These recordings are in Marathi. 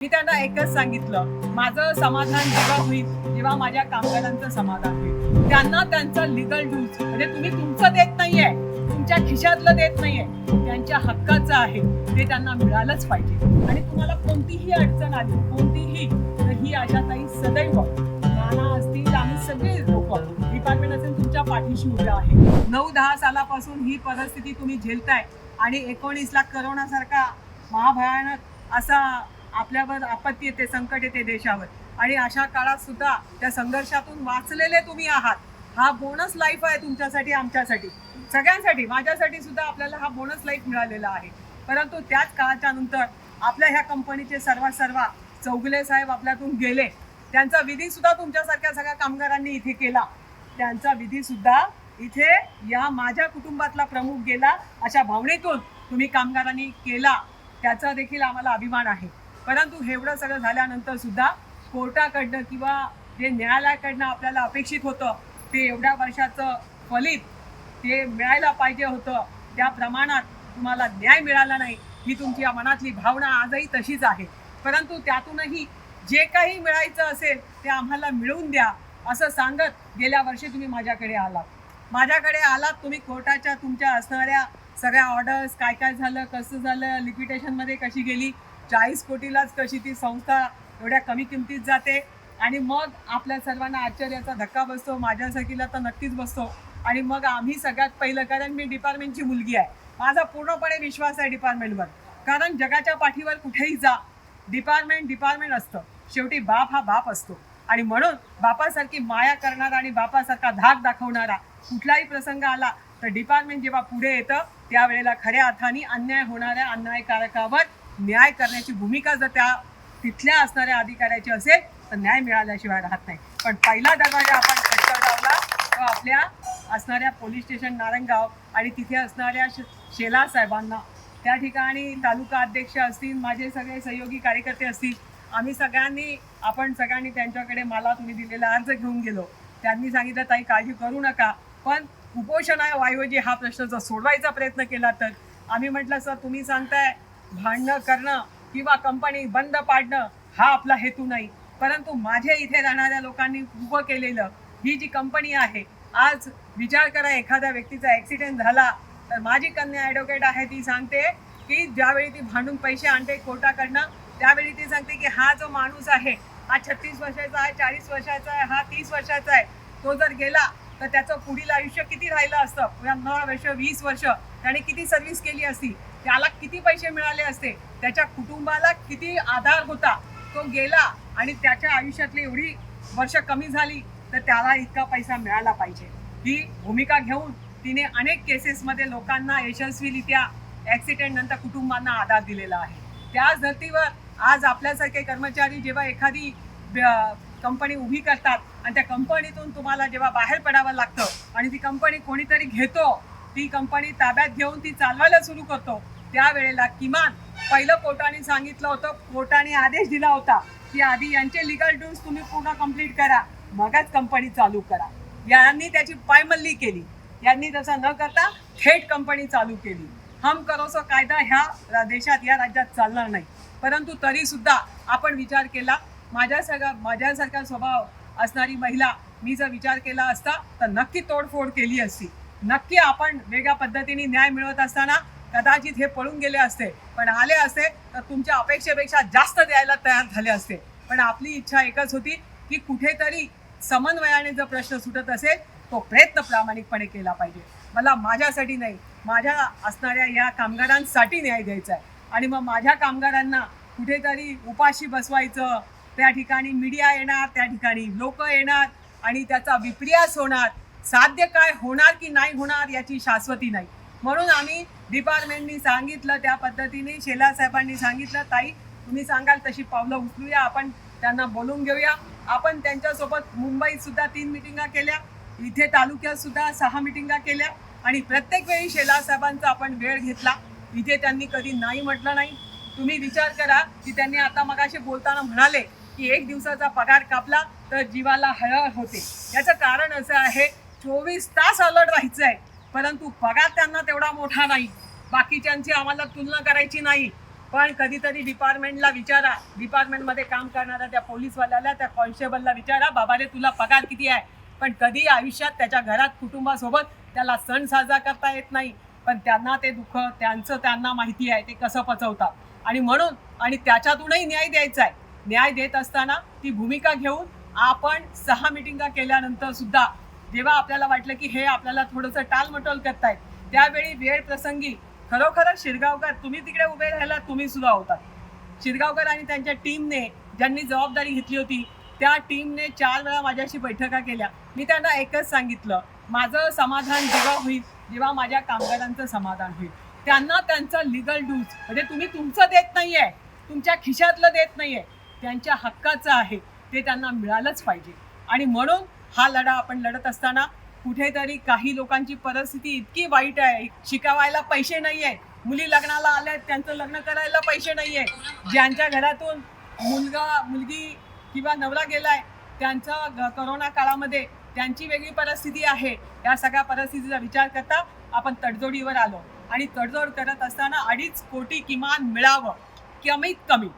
मी त्यांना एकच सांगितलं, माझं समाधान जेव्हा होईल तेव्हा माझ्या कामगारांचं समाधान होईल. त्यांना त्यांचा लिगल ड्यूज म्हणजे तुम्ही तुमचं देत नाहीये, तुमच्या खिशातलं देत नाहीये, त्यांच्या हक्काचं आहे ते त्यांना मिळालंच पाहिजे. आणि तुम्हाला कोणतीही अडचण आली कोणतीही तर ही आशाताई सदैव नाना असतील आम्ही सगळे लोक डिपार्टमेंट असेल तुमच्या पाठीशी उभे आहे. 9-10 सालापासून ही परिस्थिती तुम्ही झेलताय आणि 19ला करोनासारखा महाभयानक असा आपल्यावर आपत्ती येते, संकट येते देशावर. आणि अशा काळात सुद्धा त्या संघर्षातून वाचलेले तुम्ही आहात. हा बोनस लाईफ आहे तुमच्यासाठी, आमच्यासाठी, सगळ्यांसाठी, माझ्यासाठी सुद्धा आपल्याला हा बोनस लाईफ मिळालेला आहे. परंतु त्याच काळाच्या नंतर आपल्या ह्या कंपनीचे सर्व चौगुले साहेब आपल्यातून गेले. त्यांचा विधी सुद्धा तुमच्यासारख्या सगळ्या कामगारांनी इथे केला. त्यांचा विधी सुद्धा इथे या माझ्या कुटुंबातला प्रमुख गेला अशा भावनेतून तुम्ही कामगारांनी केला, त्याचा देखील आम्हाला अभिमान आहे. परंतु एवढं सगळं झाल्यानंतर सुद्धा कोर्टाकडनं किंवा जे न्यायालयाकडनं आपल्याला अपेक्षित होतं ते एवढ्या वर्षाचं फलित ते मिळायला पाहिजे होतं, त्या प्रमाणात तुम्हाला न्याय मिळाला नाही. ही तुमची मनातली भावना आजही तशीच आहे. परंतु त्यातूनही जे काही मिळायचं असेल ते आम्हाला मिळवून द्या असं सांगत गेल्या वर्षी तुम्ही माझ्याकडे आलात. तुम्ही कोर्टाच्या तुमच्या असणाऱ्या सगळ्या ऑर्डर्स, काय काय झालं, कसं झालं, लिक्विडेशनमध्ये कशी गेली, 40 कोटीलाच कशी ती संस्था एवढ्या कमी किमतीत जाते. आणि मग आपल्या सर्वांना आश्चर्याचा धक्का बसतो, माझ्यासारखीला तर नक्कीच बसतो. आणि मग आम्ही सगळ्यात पहिलं, कारण मी डिपार्टमेंटची मुलगी आहे, माझा पूर्णपणे विश्वास आहे डिपार्टमेंटवर. कारण जगाच्या पाठीवर कुठेही जा, डिपार्टमेंट असतं. शेवटी बाप हा बाप असतो. आणि म्हणून बापासारखी माया करणारा आणि बापासारखा धाक दाखवणारा कुठलाही प्रसंग आला तर डिपार्टमेंट जेव्हा पुढे येतं त्यावेळेला खऱ्या अर्थाने अन्याय होणाऱ्या अन्यायकारकावर न्याय करण्याची भूमिका जर त्या तिथल्या असणाऱ्या अधिकाऱ्याची असेल तर न्याय मिळाल्याशिवाय राहत नाही. पण पहिला दरवाजा आपण खटखटावला तो आपल्या असणाऱ्या पोलीस स्टेशन नारंगाव आणि तिथे असणाऱ्या शेला साहेबांना. त्या ठिकाणी तालुका अध्यक्ष असतील, माझे सगळे सहयोगी कार्यकर्ते असतील, आपण सगळ्यांनी त्यांच्याकडे मला तुम्ही दिलेला अर्ज घेऊन गेलो. त्यांनी सांगितलं, ताई काळजी करू नका, पण कुपोषणाऐवजी हा प्रश्न जर सोडवायचा प्रयत्न केला तर. आम्ही म्हटलं, सर तुम्ही सांगताय भांडणं करणं किंवा कंपनी बंद पाडणं हा आपला हेतू नाही, परंतु माझ्या इथे राहणाऱ्या लोकांनी उभं केलेलं ही जी कंपनी आहे, आज विचार करा एखाद्या व्यक्तीचा ॲक्सिडेंट झाला तर माझी कन्या ॲडव्होकेट आहे, ती सांगते की ज्यावेळी ती भांडून पैसे आणते कोर्टाकडनं त्यावेळी ती सांगते की हा जो माणूस आहे हा 36 वर्षाचा आहे, 40 वर्षाचा आहे, हा 30 वर्षाचा आहे, तो जर गेला तर त्याचं पुढील आयुष्य किती राहिलं असतं, 15 वर्ष 20 वर्ष त्याने किती सर्व्हिस केली असती, त्याला किती पैसे मिळाले असते, त्याच्या कुटुंबाला किती आधार होता. तो गेला आणि त्याच्या आयुष्यातली एवढी वर्ष कमी झाली तर त्याला इतका पैसा मिळाला पाहिजे. ही भूमिका घेऊन तिने अनेक केसेसमध्ये लोकांना यशस्वीरित्या ॲक्सिडेंट नंतर कुटुंबांना आधार दिलेला आहे. त्याच धर्तीवर आज आपल्यासारखे कर्मचारी जेव्हा एखादी कंपनी उभी करतात आणि त्या कंपनीतून तुम्हाला जेव्हा बाहेर पडावं लागतं आणि ती कंपनी कोणीतरी घेतो, ती कंपनी ताब्यात घेऊन ती चालवायला सुरू करतो, त्यावेळेला किमान पहिलं कोर्टाने सांगितलं होतं, कोर्टाने आदेश दिला होता की आधी यांचे लिगल ड्यूज तुम्ही पूर्ण कंप्लीट करा, मगच कंपनी चालू करा. यांनी त्याची पायमल्ली केली. यांनी तसं न करता थेट कंपनी चालू केली. हम करोसो कायदा ह्या देशात, या राज्यात चालणार नाही. परंतु तरीसुद्धा आपण विचार केला, माझ्यासारखा स्वभाव असणारी महिला मी जर विचार केला असता तर नक्की तोडफोड केली असती. नक्की आपण वेगळ्या पद्धतीने न्याय मिळवत असताना कदाचित हे पळून गेले असते, पण आले असते तर तुमच्या अपेक्षेपेक्षा जास्त द्यायला तयार झाले असते. पण आपली इच्छा एकच होती की कुठेतरी समन्वयाने जर प्रश्न सुटत असेल तो प्रयत्न प्रामाणिकपणे केला पाहिजे. मला माझ्यासाठी नाही, माझ्या असणाऱ्या या कामगारांसाठी न्याय द्यायचा आहे. आणि मग माझ्या कामगारांना कुठेतरी उपाशी बसवायचं, त्या ठिकाणी मीडिया येणार, त्या ठिकाणी लोक येणार आणि त्याचा विपर्यास होणार. साध्य काय होणार की नाही होणार याची शाश्वती नाही. म्हणून आम्ही डिपार्टमेंटनी सांगितलं त्या पद्धतीने, शेला साहेबांनी सांगितलं, ताई तुम्ही सांगाल तशी पावलं उचलूया, आपण त्यांना बोलून घेऊया. आपण त्यांच्यासोबत मुंबईत सुद्धा 3 मिटिंगा केल्या, इथे तालुक्यात सुद्धा 6 मिटिंगा केल्या आणि प्रत्येक वेळी शेला साहेबांचा आपण वेळ घेतला. इथे त्यांनी कधी नाही म्हटलं नाही. तुम्ही विचार करा की त्यांनी आता मगाशी बोलताना म्हणाले की 1 दिवसाचा पगार कापला तर जीवाला हळहळ होते. याचं कारण असं आहे, 24 तास अलर्ट राहायचं आहे, परंतु पगार त्यांना तेवढा मोठा नाही. बाकीच्यांची आम्हाला तुलना करायची नाही. पण कधीतरी डिपार्टमेंटला विचारा, डिपार्टमेंटमध्ये काम करणाऱ्या त्या पोलीसवाल्याला, त्या कॉन्स्टेबलला विचारा, बाबा रे तुला पगार किती आहे. पण कधी आयुष्यात त्याच्या घरात कुटुंबासोबत त्याला सण साजरा करता येत नाही. पण त्यांना ते दुःख त्यांना माहिती आहे ते कसं पचवतात. आणि म्हणून आणि त्याच्यातूनही न्याय द्यायचा आहे. न्याय देत असताना ती भूमिका घेऊन आपण 6 मिटिंगा केल्यानंतर सुद्धा जेव्हा आपल्याला वाटलं की हे आपल्याला थोडंसं टालमटोल करतायत, त्यावेळी वेळ प्रसंगी खरोखरच शिरगावकर तुम्ही तिकडे उभे राहिला, तुम्ही सुद्धा होतात. शिरगावकर आणि त्यांच्या टीमने ज्यांनी जबाबदारी घेतली होती त्या टीमने 4 वेळा माझ्याशी बैठका केल्या. मी त्यांना एकच सांगितलं, माझं समाधान जेव्हा होईल, जेव्हा माझ्या कामगारांचं समाधान होईल. त्यांना त्यांचं लिगल ड्यूज म्हणजे तुम्ही तुमचं देत नाही आहे, तुमच्या खिशातलं देत नाही आहे, त्यांच्या हक्काचं आहे ते त्यांना मिळालंच पाहिजे. आणि म्हणून हा लढा आपण लढत असताना कुठेतरी काही लोकांची परिस्थिती इतकी वाईट आहे, शिकवायला पैसे नाही आहे, मुली लग्नाला आल्या आहेत त्यांचं लग्न करायला पैसे नाही आहे, ज्यांच्या घरातून मुलगी किंवा नवरा गेलाय त्यांचा करोना काळामध्ये त्यांची वेगळी परिस्थिती आहे. या सगळ्या परिस्थितीचा विचार करता आपण तडजोडीवर आलो आणि तडजोड करत असताना 2.5 कोटी किमान मिळावं, कमीत कमी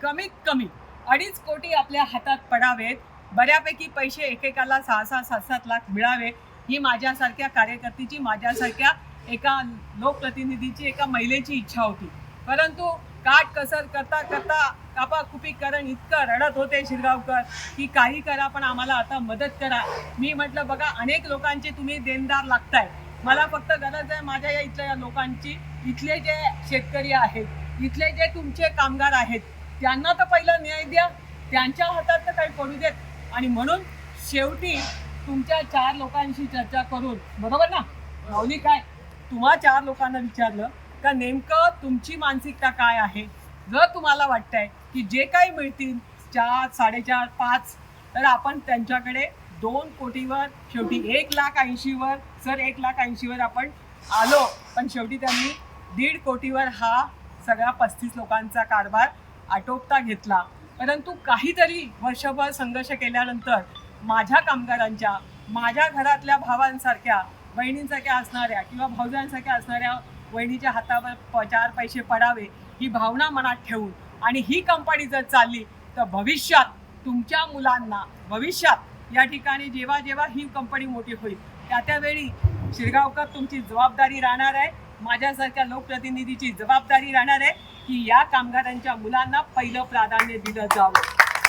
2.5 कोटी आपल्या हातात पडावेत, बऱ्यापैकी पैसे एकेकाला 6-6, 7-7 लाख मिळावे, ही माझ्यासारख्या कार्यकर्तीची, माझ्यासारख्या एका लोकप्रतिनिधीची, एका महिलेची इच्छा होती. परंतु काटकसर करता करता कापाकुपी करण इतकं रडत होते शिरगावकर की काही करा पण आम्हाला आता मदत करा. मी म्हटलं बघा अनेक लोकांचे तुम्ही देणदार लागताय, मला फक्त गरज आहे माझ्या या इथल्या लोकांची, इथले जे शेतकरी आहेत, इथले जे तुमचे कामगार आहेत त्यांना तर पहिला न्याय द्या, त्यांच्या हातात तर काही पडू देत. आणि म्हणून शेवटी तुमच्या 4 लोकांशी चर्चा करून, बरोबर ना माऊली, काय तुम्हा 4 लोकांना विचारलं का नेमकं तुमची मानसिकता काय आहे. जर तुम्हाला वाटतंय की जे काही मिळतील 4, 4.5, 5 तर आपण त्यांच्याकडे 2 कोटीवर शेवटी 1,80,000 सर 1,80,000 आपण आलो. पण शेवटी त्यांनी 1.5 कोटीवर हा सगळा 35 लोकांचा कारभार आटोपता घेतला. परंतु काहीतरी वर्षभर संघर्ष केल्यानंतर माझ्या कामगारांच्या, माझ्या घरातल्या भावांसारख्या, बहिणींसारख्या असणाऱ्या किंवा भाऊजांसारख्या असणाऱ्या वहिनीच्या हातावर 4 पैसे पडावे ही भावना मनात ठेवून आणि ही कंपनी जर चालली तर भविष्यात तुमच्या मुलांना, भविष्यात या ठिकाणी जेव्हा जेव्हा ही कंपनी मोठी होईल त्यावेळी शिरगावकर तुमची जबाबदारी राहणार आहे, माझ्यासारख्या लोकप्रतिनिधीची जबाबदारी राहणार आहे की या कामगारांच्या मुलांना पहिलं प्राधान्य दिलं जावं,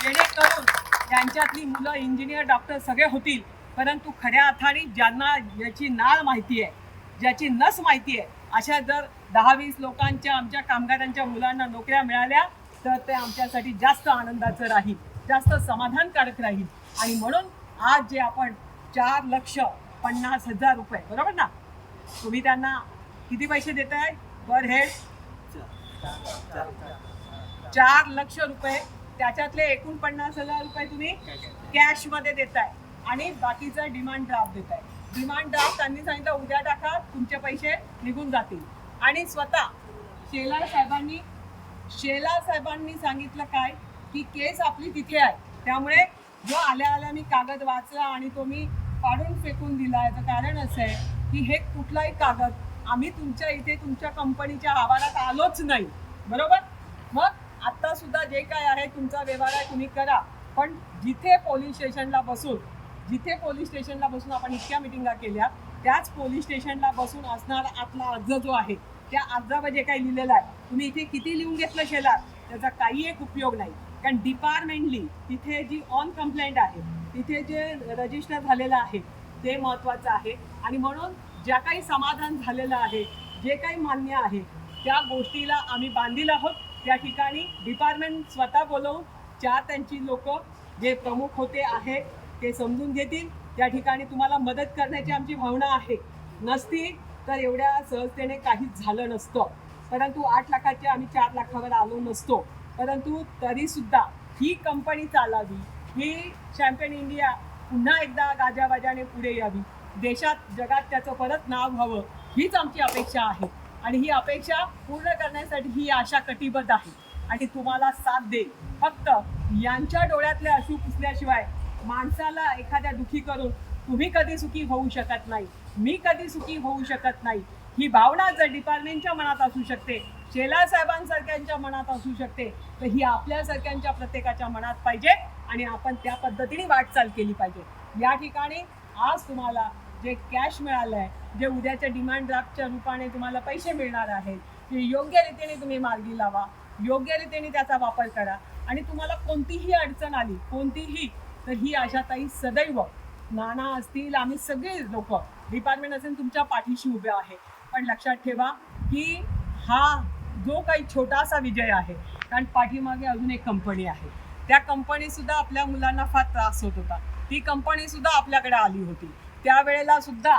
जेणेकरून त्यांच्यातली मुलं इंजिनियर, डॉक्टर सगळे होतील. परंतु खऱ्या अर्थाने ज्यांना याची नाळ माहिती आहे, ज्याची नस माहिती आहे, अशा जर 10-20 लोकांच्या, आमच्या कामगारांच्या मुलांना नोकऱ्या मिळाल्या तर ते आमच्यासाठी जास्त आनंदाचं राहील, जास्त समाधानकारक राहील. आणि म्हणून आज जे आपण 4,50,000 रुपये, बरोबर ना, तुम्ही त्यांना किती पैसे देताय पर हेड? 4 लाख रुपये, त्याच्यातले 49,000 रुपये तुम्ही कॅशमध्ये देताय आणि बाकीचं डिमांड ड्राफ्ट देताय. डिमांड ड्राफ्ट त्यांनी सांगितलं उद्या टाका, तुमचे पैसे निघून जातील. आणि स्वतः शेलार साहेबांनी सांगितलं काय की केस आपली तिथे आहे, त्यामुळे जो आल्या मी कागद वाचला आणि तो मी पाडून फेकून दिला. याचं कारण असं आहे की हे कुठलाही कागद आम्ही तुमच्या इथे तुमच्या कंपनीच्या आवारात आलोच नाही, बरोबर. मग आता सुद्धा जे काय आहे तुमचा व्यवहार आहे तुम्ही करा, पण जिथे पोलीस स्टेशनला बसून आपण इतक्या मिटिंगा केल्या, त्याच पोलीस स्टेशनला बसून असणारा आपला अर्ज जो आहे, त्या अर्जावर जे काही लिहिलेलं आहे, तुम्ही इथे किती लिहून घेतलं शेलार, त्याचा काही एक उपयोग नाही. कारण डिपार्टमेंटली तिथे जी ऑन कंप्लेंट आहे, तिथे जे रजिस्टर झालेलं आहे ते महत्त्वाचं आहे. आणि म्हणून ज्या काही समाधान झालेलं आहे, जे काही मान्य आहे, त्या गोष्टीला आम्ही बांधील आहोत. त्या ठिकाणी डिपार्टमेंट स्वतः बोलवून 4 त्यांची लोक जे प्रमुख होते आहे ते समजून घेतील. त्या ठिकाणी तुम्हाला मदत करण्याची आमची भावना आहे. नसती तर एवढ्या सहजतेने काहीच झालं नसतं. परंतु 8 लाखाचे आम्ही 4 लाखावर आलो नसतो. परंतु तरीसुद्धा ही कंपनी चालावी, ही चॅम्पियन इंडिया पुन्हा एकदा गाजावाजाने पुढे यावी, देशात जगात त्याचं परत नाव व्हावं, हीच आमची अपेक्षा आहे. आणि ही अपेक्षा पूर्ण करण्यासाठी ही आशा कटिबद्ध आहे आणि तुम्हाला साथ देईल. फक्त यांच्या डोळ्यातले अश्रू पुसल्याशिवाय माणसाला एखाद्या दुखी करून तुम्ही कधी सुखी होऊ शकत नाही, मी कधी सुखी होऊ शकत नाही. ही भावना जर डिपार्टमेंटच्या मनात असू शकते, शेलार साहेबांसारख्यांच्या मनात असू शकते, तर ही आपल्यासारख्यांच्या प्रत्येकाच्या मनात पाहिजे आणि आपण त्या पद्धतीने वाटचाल केली पाहिजे. या ठिकाणी आज तुम्हाला जे कॅश मिळालं आहे, जे उद्याच्या डिमांड ड्राफ्टच्या रूपाने तुम्हाला पैसे मिळणार आहेत, ते योग्य रीतीने तुम्ही मार्गी लावा, योग्य रीतीने त्याचा वापर करा. आणि तुम्हाला कोणतीही अडचण आली, कोणतीही, तर ही आशाताई सदैव, नाना असतील, आम्ही सगळे लोक, डिपार्टमेंट असेल, तुमच्या पाठीशी उभे आहे. पण लक्षात ठेवा की हा जो काही छोटासा विजय आहे, कारण पाठीमागे अजून एक कंपनी आहे. त्या कंपनीसुद्धा आपल्या मुलांना फार त्रास होत होता. ती कंपनीसुद्धा आपल्याकडे आली होती. त्यावेळेला सुद्धा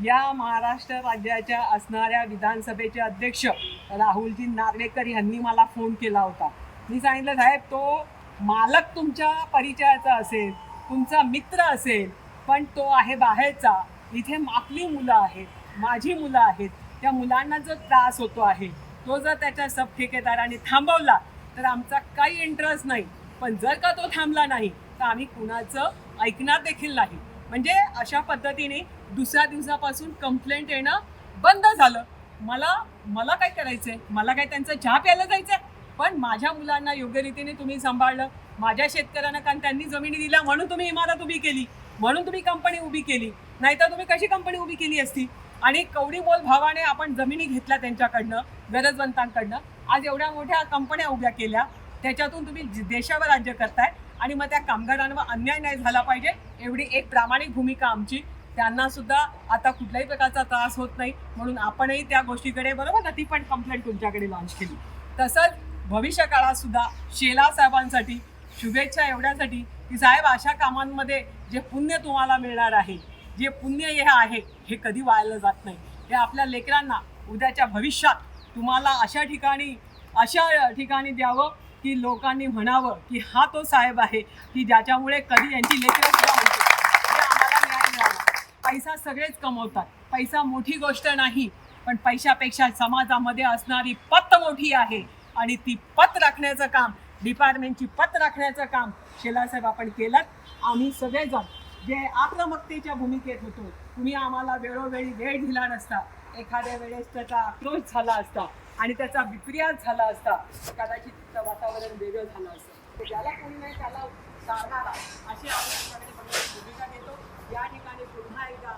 या महाराष्ट्र राज्याच्या असणाऱ्या विधानसभेचे अध्यक्ष राहुलजी नार्वेकर यांनी मला फोन केला होता. मी सांगितलं, साहेब, तो मालक तुमच्या परिचयाचा असेल, तुमचा मित्र असेल, पण तो आहे बाहेरचा. इथे आपली मुलं आहेत, माझी मुलं आहेत. त्या मुलांना जो त्रास होतो आहे, तो जर त्याच्या सब ठेकेदाराने थांबवला तर आमचा काही इंटरेस्ट नाही. पण जर का तो थांबला नाही तर आम्ही कुणाचं ऐकणार देखील नाही. म्हणजे अशा पद्धतीने दुसऱ्या दिवसापासून कंप्लेंट येणं बंद झालं. मला काय करायचंय, मला काय त्यांचं चहा प्यायला जायचंय, पण माझ्या मुलांना योग्य रीतीने तुम्ही सांभाळलं. माझ्या शेतकऱ्यांना, कारण त्यांनी जमिनी दिल्या म्हणून तुम्ही इमारत उभी केली, म्हणून तुम्ही कंपनी उभी केली, नाहीतर तुम्ही कशी कंपनी उभी केली असती. आणि कवडी मोल भावाने आपण जमिनी घेतल्या त्यांच्याकडनं, गरजवंतांकडनं. आज एवढ्या मोठ्या कंपन्या उभ्या केल्या, त्याच्यातून तुम्ही देशावर राज्य करताय. आणि मग त्या कामगारांवर अन्याय नाही झाला पाहिजे, एवढी एक प्रामाणिक भूमिका आमची. त्यांना सुद्धा आता कुठल्याही प्रकारचा त्रास होत नाही, म्हणून आपणही त्या गोष्टीकडे, बरोबर ना, ती पण कंप्लेंट तुमच्याकडे लॉन्च केली. तसंच भविष्य काळात सुद्धा शेलार साहेबांसाठी शुभेच्छा एवढ्यासाठी की साहेब, अशा कामांमध्ये जे पुण्य तुम्हाला मिळणार आहे, जे पुण्य हे आहे, हे कधी वायाला जात नाही. हे आपल्या लेकरांना उद्याच्या भविष्यात तुम्हाला अशा ठिकाणी द्यावं की लोकांनी म्हणावं की हा तो साहेब आहे की ज्याच्यामुळे कधी यांची लेकरं सुद्धा म्हणते. हे आम्हाला न्याय मिळाला. पैसा सगळेच कमवतात, पैसा मोठी गोष्ट नाही, पण पैशापेक्षा समाजामध्ये असणारी पत मोठी आहे. आणि ती पत राखण्याचं काम, डिपार्टमेंटची पत राखण्याचं काम शेलार साहेब आपण केलं. आम्ही सगळेजण जे आक्रमकतेच्या भूमिकेत होतो, तुम्ही आम्हाला वेळोवेळी वेळ दिला नसता, एखाद्या वेळेस त्याचा आक्रोश झाला असता आणि त्याचा विपर्यास झाला असता, कदाचित वातावरण वेगळं झालं असतं. ज्याला कोणी नाही त्याला सारणारा अशी आम्ही भूमिका घेतो. या ठिकाणी पुन्हा एकदा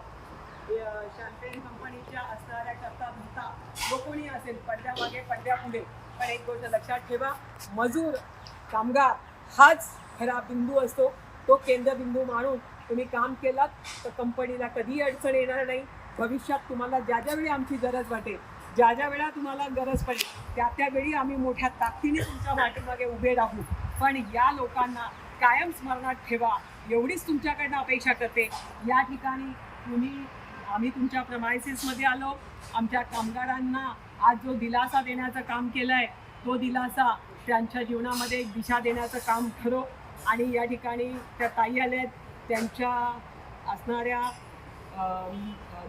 शॅम्पेन कंपनीच्या असणाऱ्या करता धरता जो कोणी असेल, पडद्यामागे पडद्यापुढे, पण एक गोष्ट लक्षात ठेवा, मजूर कामगार हाच खरा बिंदू असतो. तो केंद्रबिंदू मानून तुम्ही काम केलात तर कंपनीला कधीही अडचण येणार नाही. भविष्यात तुम्हाला ज्या ज्यावेळी आमची गरज वाटेल, ज्या ज्या वेळा तुम्हाला गरज पडेल, त्या त्यावेळी आम्ही मोठ्या ताकदीने तुमच्या पाठीमागे उभे राहू. पण या लोकांना कायम स्मरणात ठेवा, एवढीच तुमच्याकडनं अपेक्षा करते. या ठिकाणी आम्ही तुमच्या प्रमायसेसमध्ये आलो. आमच्या कामगारांना आज जो दिलासा देण्याचं काम केलं आहे, तो दिलासा त्यांच्या जीवनामध्ये एक दिशा देण्याचं काम ठरो. आणि या ठिकाणी त्या ताई आल्या आहेत, त्यांच्या असणाऱ्या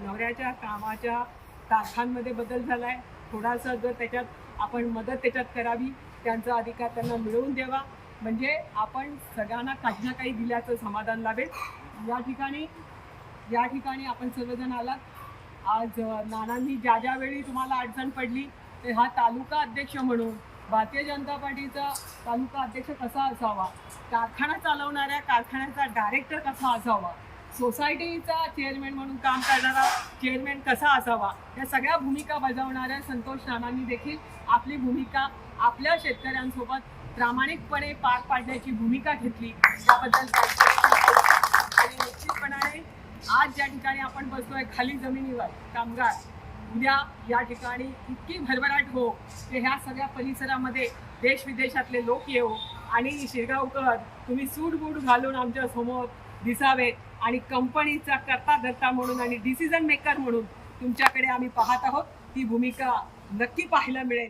नवऱ्याच्या कामाच्या तारखांमध्ये बदल झाला आहे. थोडासा जर त्याच्यात आपण मदत त्याच्यात करावी, त्यांचा अधिकार त्यांना मिळवून द्यावा, म्हणजे आपण सगळ्यांना काही ना काही दिल्याचं समाधान लाभेल. या ठिकाणी आपण सर्वजण आलात. आज नानांनी ज्या वेळी तुम्हाला अडचण पडली, तर हा तालुका अध्यक्ष म्हणून भारतीय जनता पार्टीचा तालुका अध्यक्ष कसा असावा, कारखाना चालवणाऱ्या कारखान्याचा डायरेक्टर कसा असावा, सोसायटीचा चेअरमॅन म्हणून काम करणारा चेअरमॅन कसा असावा, या सगळ्या भूमिका बजावणाऱ्या संतोष नानांनी देखील आपली भूमिका आपल्या शेतकऱ्यांसोबत प्रामाणिकपणे पार पाडण्याची भूमिका घेतली. त्याबद्दल आणि निश्चितपणाने आज ज्या ठिकाणी आपण बसतोय खाली जमिनीवर कामगार, उद्या या ठिकाणी इतकी भरभराट हो की ह्या सगळ्या परिसरामध्ये देश विदेशातले लोक येऊ आणि शिरगावकर तुम्ही सूट बूट घालून आमच्या समोर दिसावे आणि कंपनीचा करता धरता म्हणून आणि डिसिजन मेकर म्हणून तुमच्याकडे आम्ही पाहत आहोत. ती भूमिका नक्की पाहायला मिळेल.